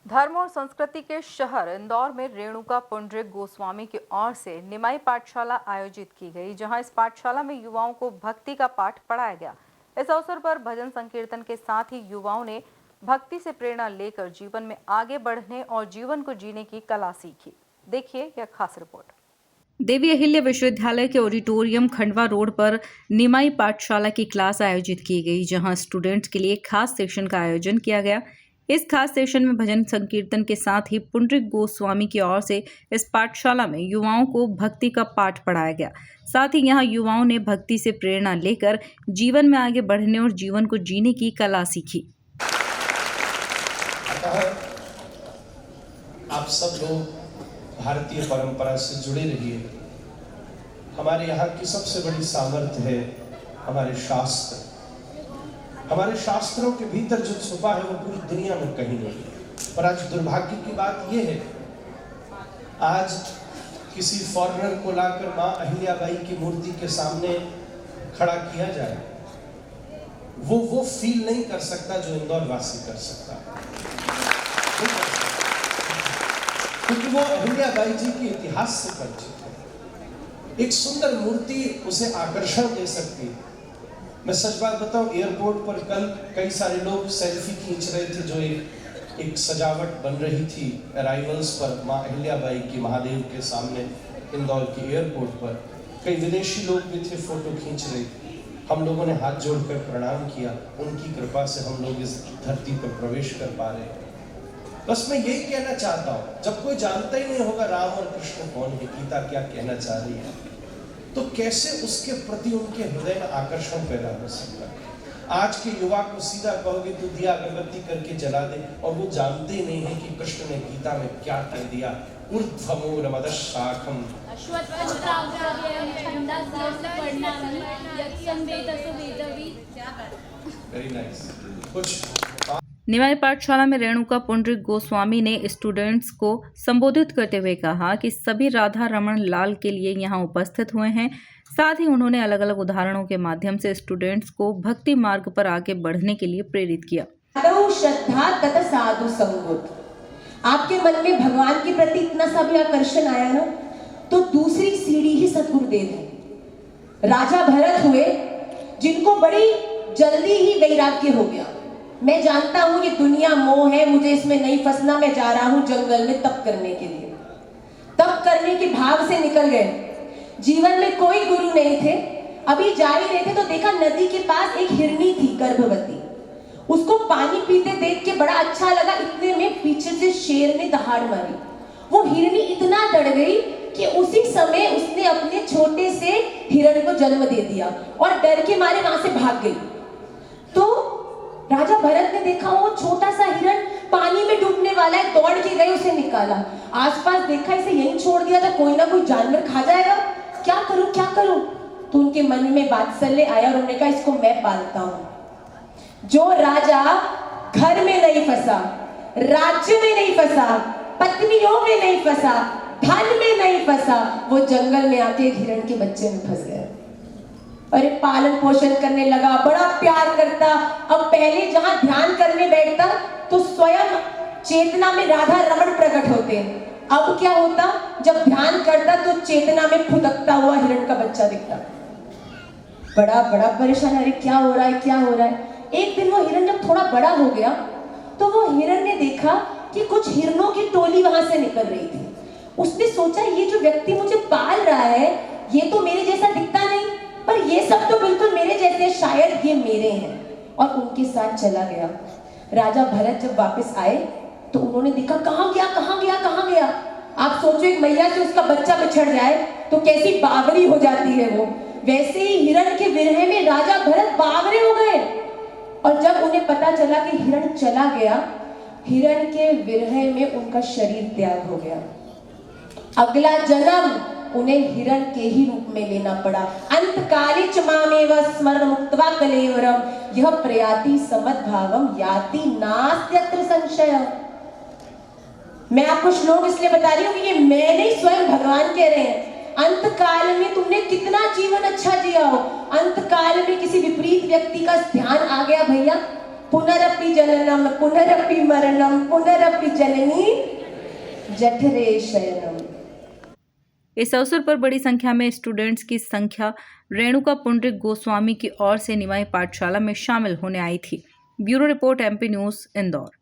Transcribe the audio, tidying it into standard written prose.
धर्म और संस्कृति के शहर इंदौर में रेणुका पुंडरीक गोस्वामी की ओर से निमाई पाठशाला आयोजित की गई, जहां इस पाठशाला में युवाओं को भक्ति का पाठ पढ़ाया गया। इस अवसर पर भजन संकीर्तन के साथ ही युवाओं ने भक्ति से प्रेरणा लेकर जीवन में आगे बढ़ने और जीवन को जीने की कला सीखी। देखिए यह खास रिपोर्ट। देवी अहिल्या विश्वविद्यालय के ऑडिटोरियम खंडवा रोड पर निमाई पाठशाला की क्लास आयोजित की गई, जहां स्टूडेंट्स के लिए खास सेशन का आयोजन किया गया। इस खास सेशन में भजन संकीर्तन के साथ ही पुंडरीक गोस्वामी की ओर से इस पाठशाला में युवाओं को भक्ति का पाठ पढ़ाया गया। साथ ही यहां युवाओं ने भक्ति से प्रेरणा लेकर जीवन में आगे बढ़ने और जीवन को जीने की कला सीखी। आप सब लोग भारतीय परंपरा से जुड़े रहिए। हमारे यहाँ की सबसे बड़ी सामर्थ्य है हमारे शास्त्र। हमारे शास्त्रों के भीतर जो छुपा है वो पूरी दुनिया में कहीं नहीं है। पर आज दुर्भाग्य की बात यह है, आज किसी फॉरेनर को लाकर माँ अहिल्याबाई की मूर्ति के सामने खड़ा किया जाए, वो फील नहीं कर सकता जो इंदौर वासी कर सकता है, क्योंकि वो अहिल्याबाई जी के इतिहास से परिचित है। एक सुंदर मूर्ति उसे आकर्षण दे सकती है। मैं सच बात बताऊं, एयरपोर्ट पर कल कई सारे लोग सेल्फी खींच रहे थे, जो एक सजावट बन रही थी अराइवल्स पर माँ अहिल्याबाई की महादेव के सामने इंदौर के एयरपोर्ट पर। कई विदेशी लोग भी थे, फोटो खींच रहे थे। हम लोगों ने हाथ जोड़कर प्रणाम किया। उनकी कृपा से हम लोग इस धरती पर प्रवेश कर पा रहे हैं। बस मैं यही कहना चाहता हूँ, जब कोई जानता ही नहीं होगा राम और कृष्ण कौन है, गीता क्या कहना चाह रही है, तो कैसे उसके प्रति उनके हृदय में आकर्षण पैदा हो सकता है। आज के युवा को सीधा कहोगे तो दिया अगरबत्ती करके जला दे, और वो जानते ही नहीं है कि कृष्ण ने गीता में क्या कह दिया। ऊर्ध्वमूलमदशाखम वेरी नाइस। कुछ निमाई पाठशाला में रेणुका पुंडरीक गोस्वामी ने स्टूडेंट्स को संबोधित करते हुए कहा कि सभी राधा रमन लाल के लिए यहाँ उपस्थित हुए हैं। साथ ही उन्होंने अलग अलग उदाहरणों के माध्यम से स्टूडेंट्स को भक्ति मार्ग पर आगे बढ़ने के लिए प्रेरित किया। श्रद्धा तथा साधु संगत, आपके मन में भगवान के प्रति इतना सा भी आकर्षण आया ना, तो दूसरी सीढ़ी ही सद्गुरुदेव है। राजा भरत हुए, जिनको बड़ी जल्दी ही वैराग्य हो गया। मैं जानता हूं ये दुनिया मोह है, मुझे इसमें नहीं फंसना, मैं जा रहा हूं जंगल में तप करने के लिए। तप करने के भाव से निकल गए। जीवन में कोई गुरु नहीं थे। अभी जा ही रहे थे तो देखा नदी के पास एक हिरनी थी गर्भवती। उसको पानी पीते देख के बड़ा अच्छा लगा। इतने में पीछे से शेर ने दहाड़ मारी। वो हिरनी इतना डर गई कि उसी समय उसने अपने छोटे से हिरण को जन्म दे दिया और डर के मारे वहां से भाग गई। तो राजा भरत ने देखा वो छोटा सा हिरण पानी में डूबने वाला है, दौड़ के गए, उसे निकाला। आसपास देखा इसे यहीं छोड़ दिया था, कोई ना कोई जानवर खा जाएगा, क्या करूं क्या करूं। तो उनके मन में वात्सल्य आया और उन्होंने कहा इसको मैं पालता हूं। जो राजा घर में नहीं फंसा, राज्य में नहीं फंसा, पत्नियों में नहीं फंसा, धन में नहीं फंसा, वो जंगल में आके एक हिरण के बच्चे में फंस गया। अरे पालन पोषण करने लगा, बड़ा प्यार करता। अब पहले जहां ध्यान करने बैठता तो स्वयं चेतना में राधा रमण प्रकट होते। अब क्या होता, जब ध्यान करता तो चेतना में फुदकता हुआ हिरण का बच्चा दिखता। बड़ा बड़ा परेशान, अरे क्या हो रहा है क्या हो रहा है। एक दिन वो हिरण जब थोड़ा बड़ा हो गया तो वो हिरण ने देखा कि कुछ हिरणों की टोली वहां से निकल रही थी। उसने सोचा ये जो व्यक्ति मुझे पाल रहा है ये तो मेरे जैसा दिखता नहीं, पर ये सब तो बिल्कुल मेरे जैसे, शायद ये मेरे हैं, और उनके साथ चला गया। राजा भरत जब वापस आए तो उन्होंने देखा कहां गया कहां गया कहां गया। आप सोचो एक मैया से उसका बच्चा बिछड़ जाए तो कैसी बावरी हो जाती है वो, वैसे ही हिरण के विरह में राजा भरत बावरे हो गए। और जब उन्हें पता चला कि हिरण चला गया, हिरण के विरह में उनका शरीर त्याग हो गया। अगला जन्म उन्हें हिरण के ही रूप में लेना पड़ा। अंतकाले च मामेव स्मरण मुक्त्वा कलेवरम यह प्रयाति समद्भावम याति नास्त्यत्र संशय। मैं आपको श्लोक इसलिए बता रही हूँ कि ये मैं नहीं, स्वयं भगवान कह रहे हैं। अंतकाल में तुमने कितना जीवन अच्छा जिया हो, अंतकाल में किसी विपरीत व्यक्ति का ध्यान आ गया भैया, पुनरपि जननम पुनरपि मरणम पुनरपि जननी जठरे शयनम। इस अवसर पर बड़ी संख्या में स्टूडेंट्स की संख्या रेणुका पुंडरीक गोस्वामी की ओर से निमाई पाठशाला में शामिल होने आई थी। Bureau report MP news Indore.